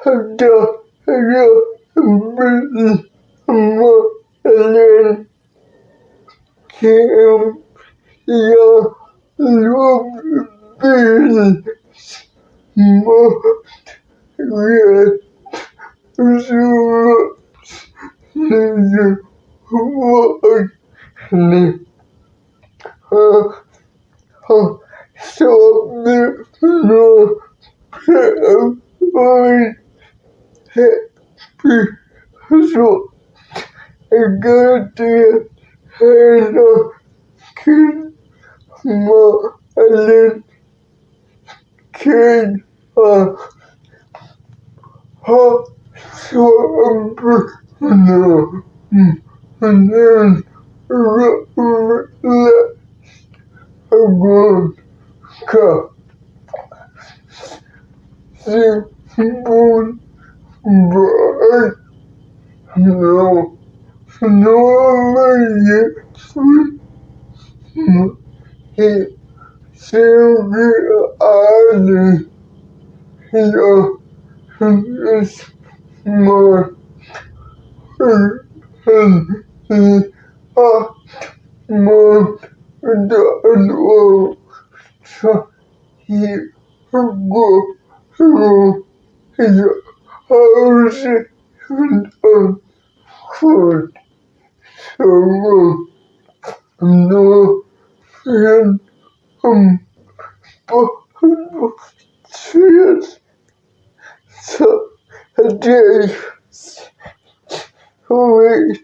ada beli sama kalian game yang lebih mahal surat ini sebenarnya besok agar dia enakin mahalin kita sebenarnya agak simpul baik namanya segi ada yang smart dan saya harus kuat sama nothing so today we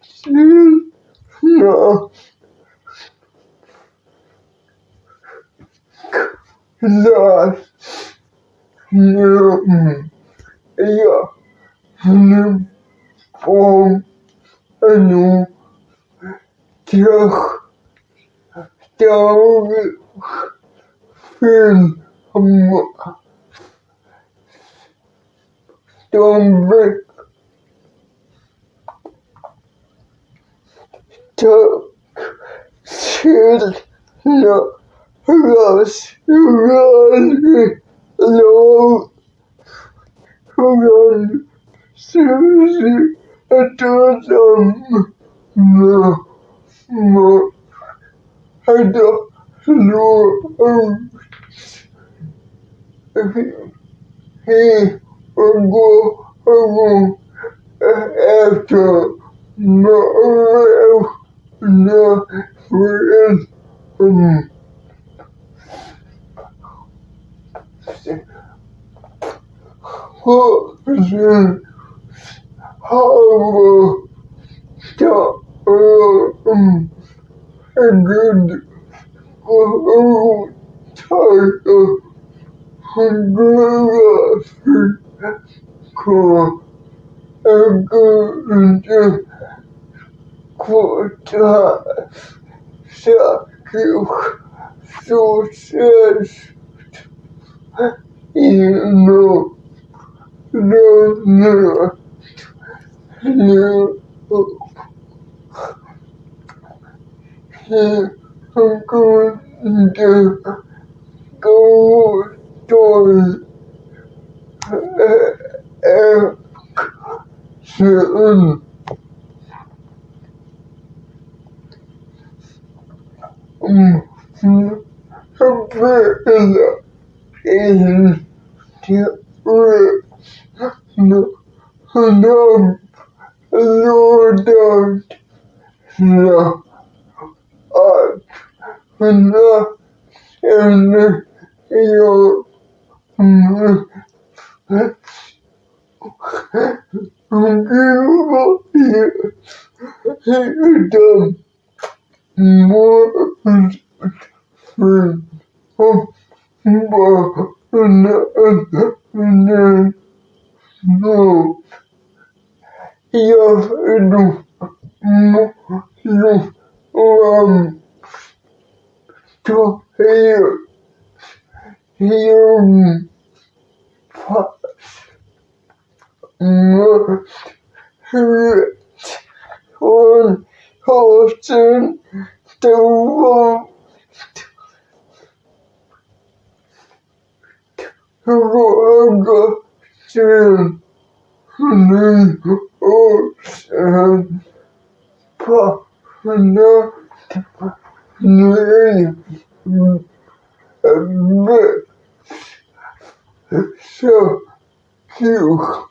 now last form anu тех film Dominic Shield Ross Low Run Susie Adam ada he go after no friend how a good title for a good quarter success no I'm going to go to action. No, to hear on hosting the world soon. So you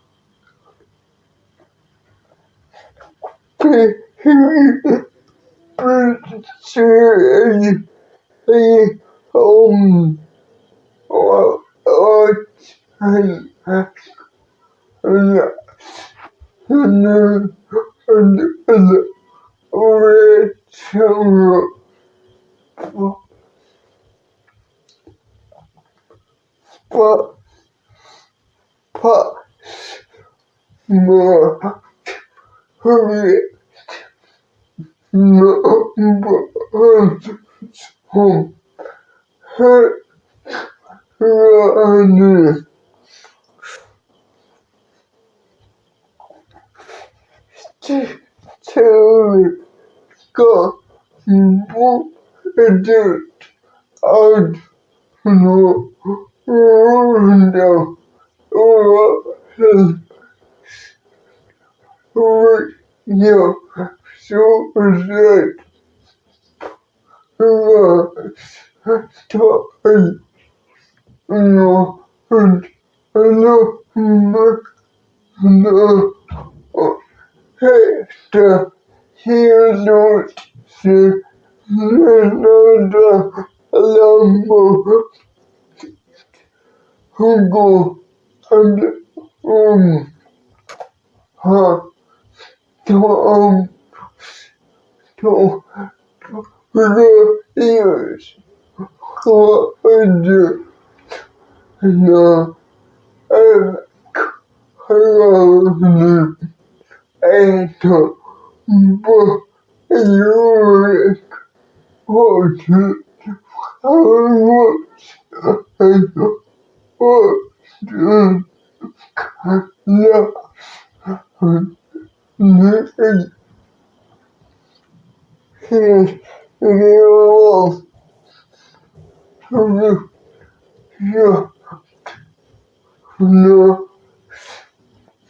pursue home or more home to go into out no window or you so that to no and no the hero to another lambo who go and her to the ears for the hello and but you what and what here's your no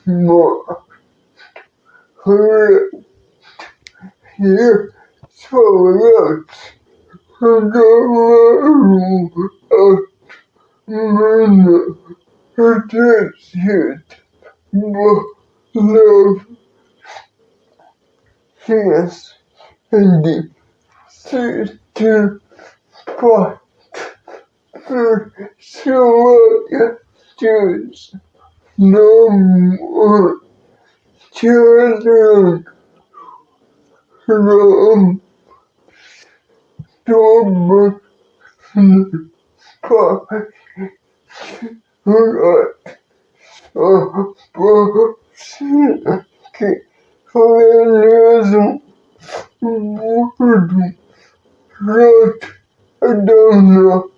more here so it love yes and to but so choose no more children from Tom but feminism would not don't know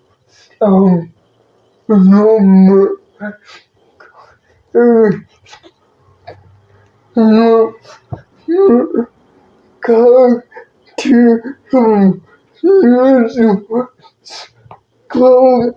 no no come to use come